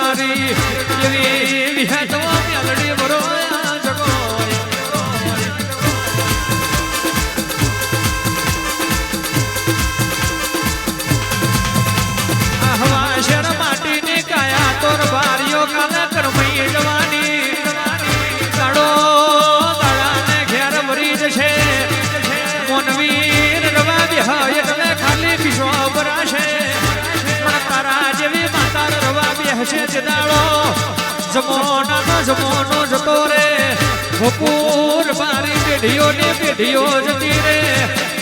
મારી એવી વિહતવા મેલડી બરો જગો આહવા શેર માટીની કાયા તોર બારીઓ કાલા કરમઈ જવાની દાડો દાડાને ઘેર ભરી જશે મોનવીર રવા બેહાય એટલે ખાલી પીસો ભરાશે પણ તારા જેવી માતા રવા બેહશે જદાડો જમોનો જતો રે ભોપુર મારી પેઢીઓ જતી રે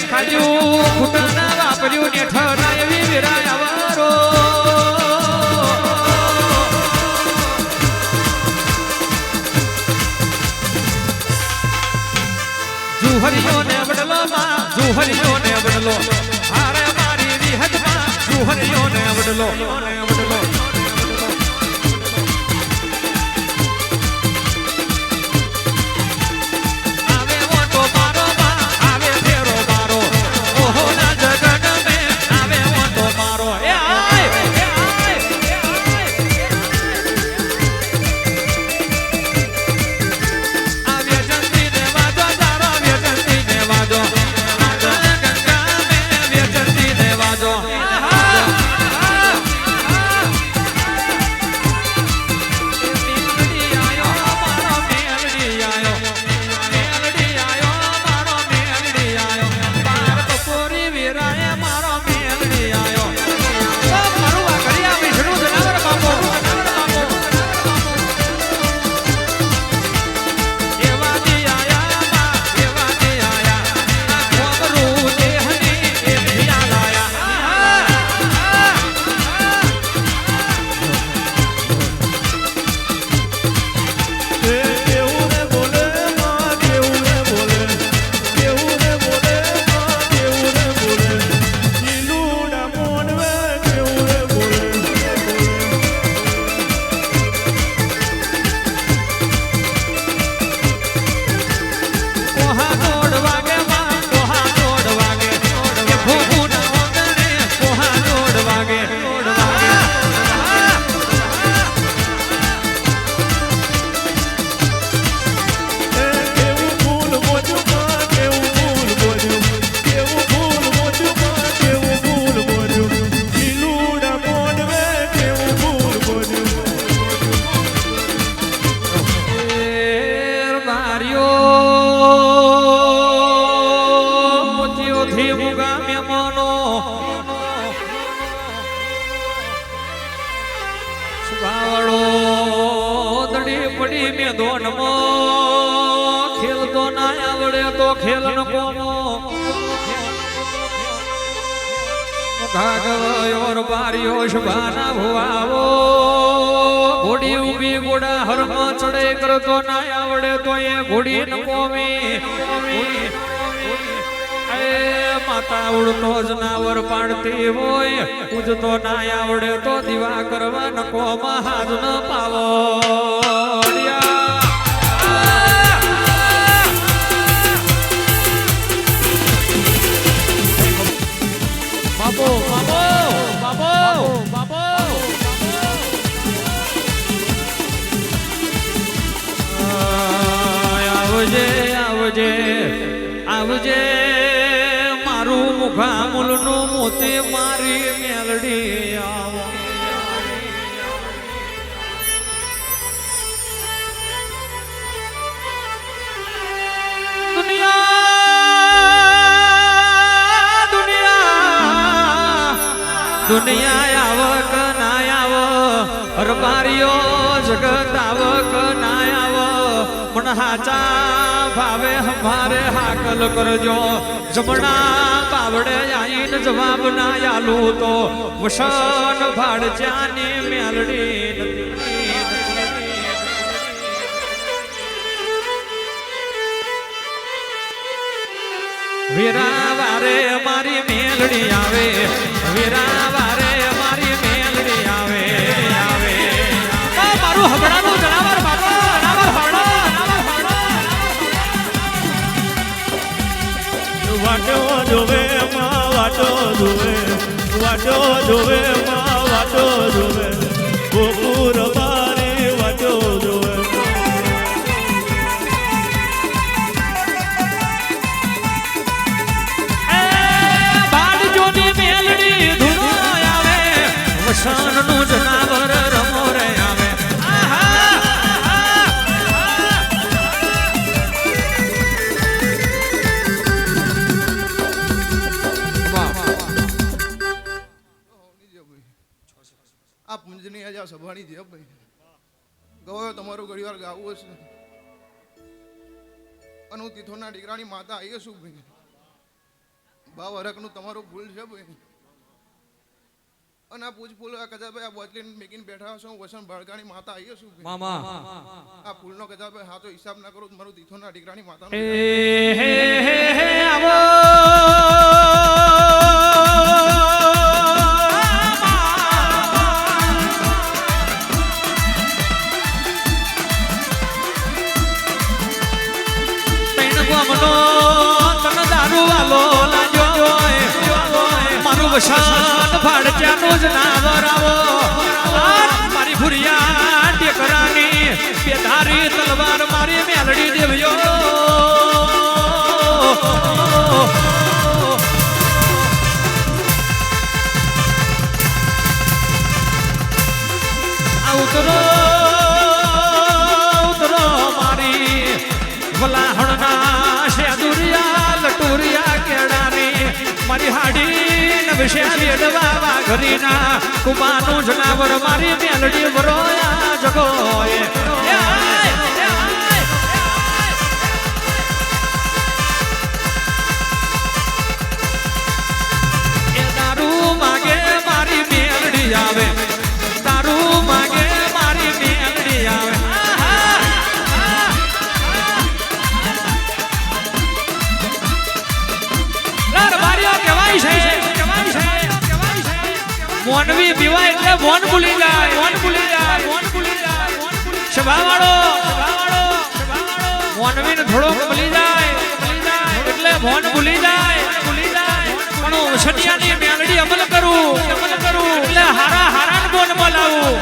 ખાજ્યું ખૂટના વાપર્યું ને ઠરા એવી વિરાય વારો જુહરીઓ ને બદલો માં જુહરીઓ ને બદલો હારે મારી વિહત માં જુહરીઓ ને બદલો આવે મોટો મારો માં આવે ફેરો મારો ઓહો ના જગત મે આવે મોટો મારો એ ખેલતો ના આવડે તો ખેલ ન કોમો ઘાગવયોર બારીઓ શભાના ભુવાવો ઘોડી ઉભી ઘોડા હરમાં ચડે કરતો ના આવડે તો એ ઘોડી ન કોમી માતા ઉડતો જનાવર પાડતી હોય પૂજતો ના આવડે તો દીવા કરવા ન કોમાં હાથ ન પાવો બાબો બાબો બાબો બાબો આવજે આવજે આવજે મારું મુખામૂલનું મોતી મારી મેલડી આવો દુનિયા આવક ના આવ હરબારીઓ જગત આવક ના આવ પણ હાચા ભાવે હમારે હાકલ કરજો જમણા બાવડે આઈને જવાબ ના આલું તો વસન ભાડચાની મેલડી વીરા વારે મારી મેલડી આવે વીરા વારે મારી મેલડી આવે આવે મારું હબડાનું જનાવર બાબો જનાવર હબડો વાટો જોવે માં વાટો જોવે માં વાટો જોવે ગોકુળ દૂર મારી વાટો જોવે બાળજોની મેલડી ધૂણો આવે વસનનું જનાવર રમો રે આવે આ પુંજની આજે આ સભાની છે ભાઈ ગયો તમારું ઘણી વાર ગાવું હશે અને હું તીથોના દીકરાની માતા આવી છું ભાઈ બા વરકનું તમારું ભૂલ છે ભાઈ અને આ પૂછ ફૂલ કદાચ ભાઈ આ બોતલી મેકીને બેઠા છો હું વસન બાળકાની માતા આવી છું ભાઈ મામા આ ફૂલનો કદાચ ભાઈ હા તો હિસાબ ના કરું તો મારું તીથોના દીકરાની માતા આવો વસાન ભાડચાનું જનાવર આવો મારી ભુરિયા ટેકરાની બેધારી તલવાર મારી મેલડી દેવ્યો ઉતરો ઉતરો મારી વલાહણના શેદુરિયા લટુરિયા કેળાની મારી હાડી વિશેષવા ઘરીના કુમાનું જનાવર મારી મેલડી વરોયા જગોએ એ દારૂ માગે મારી મેલડી આવે દારૂ માગે મારી મેલડી આવે મોનવી પીવાય એટલે મોન ભૂલી જાય સભાવાળો મોનવી ને થોડોક ભૂલી જાય એટલે મોન ભૂલી જાય પણ હું સટિયાની મેલડી અમલ કરું એટલે હારા હારા મોન બોલાવું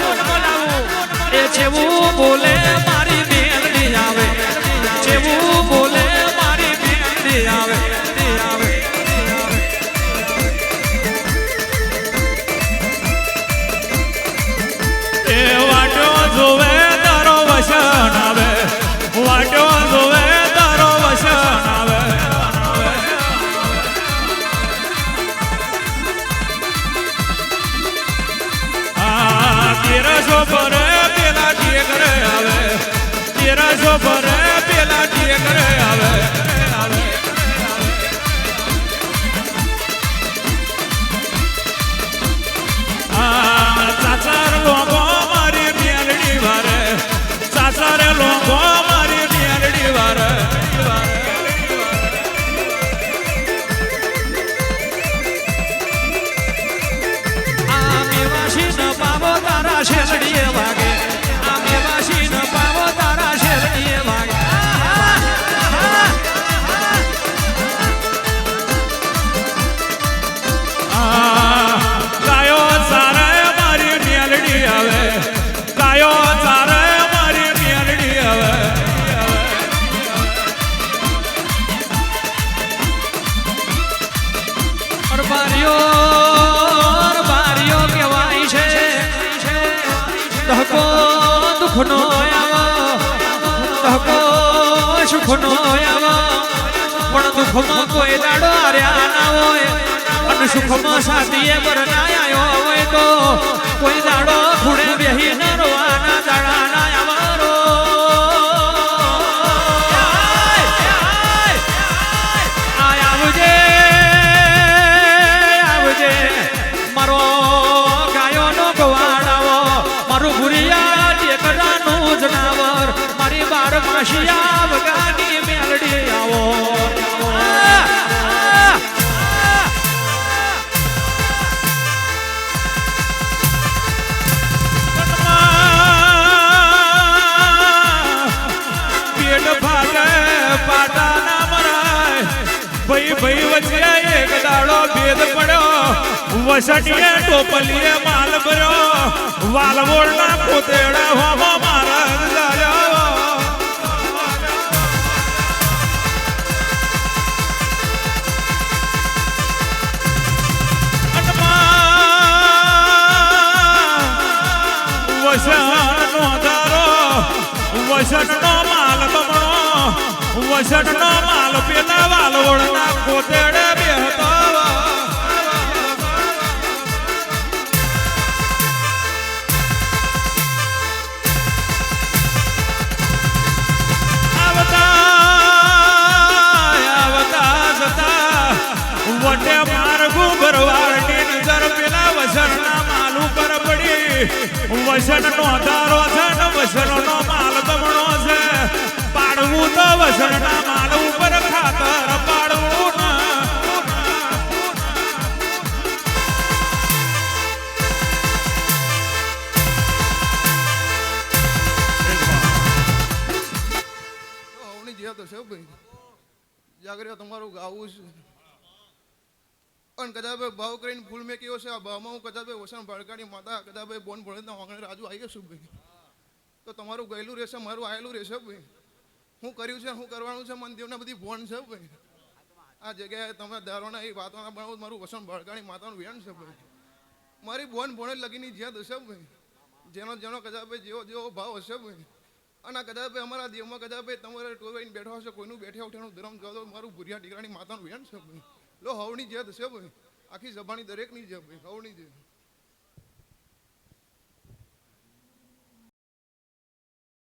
એ છેવું બોલે મારી મેલડી આવે છેવું બોલે મારી મેલડી આવે જોવે તારો વસન આવે વાટો જોવે તારો વસન આવે તેરસો ભરે પેલા ટેકરે આવે તેરસો ભરે પેલા ટેકરે આવે ચાચાર લોકો સારે લોકો મારી મેલડી વારે આ મેવાસી ન પાવો તારા શેરડીએ વાગે આ મેવાસી ન પાવો તારા શેરડીએ વાગે ગાયો સારે મારી મેલડી આવે ગાયો સારે બારીઓ કહેવાય છે ધકો દુઃખનો આવો ધકો સુખનો આવો પણ દુઃખમાં કોઈ દાડો હાર્યા ના હોય અને સુખમાં સાથીએ બરના આવ્યો હોય તો કોઈ દાડો ખૂણે બેહી ન રોવાના દાડા ના આવરો મારો ગાયોનો ગવાડાવો મારું ભુરિયા ટેકરાનું જનાવર મારી બાર માસિયા વગાની મેલડી આવો પેટ ભાગે પાટા ના મરાય ભાઈ વચ્ચે એક દાડો બે વેદ પડ્યો વસટીએ ટોપલીએ માલ ભર્યો વાલવોળના પોતેડા હોમો મારા ચાલ્યો વસનનો ધારો વસનનો માલ બમણો વસનનો માલ પેલા વાલવોળના કોતેડે બેહતો વટે માર્ગુ ભરવાડની નજર પેલા વસનના માલ ઉપર પડી વસનનો ધારો છે ને વસનનો માલ બમણો છે પાડવું તો વસનના માલ ઉપર ખાતર પાડવું હવની જે તો છે ભાઈ જાગરે તમારું ગાવું છે અને કદાચ ભાવ કરીને ફૂલ મેં કેવો છે આ ભાવમાં હું કદાચ વસણ ભડકાની માતા કદાચ બોન ભણેના વાંગણે રાજુ આવી જશું ભાઈ તો તમારું ગયેલું રહેશે મારું આવેલું રહેશે ભાઈ હું કર્યું છે શું કરવાનું છે મન દેવના બધી ભોન છે ભાઈ આ જગ્યાએ તમે દારોના એ વાતોના બનાવો મારું વસણ ભડકાની માતાનું વેણ છે ભાઈ મારી બોન ભણે લગીની જ્યાં હશે ભાઈ જેનો કદાચ જેવો જેવો ભાવ હશે ભાઈ અને કદાચ અમારા દેવમાં કદાચ તમારે ટોળાઈને બેઠો હશે કોઈનું બેઠે ઉઠાનું ધર્મ જતો મારું ભૂરિયા ટીકરાની માતાનું વેણ છે ભાઈ લો હવની જે હશે ભાઈ આખી સભાની દરેકની જે ભાઈ હવની જે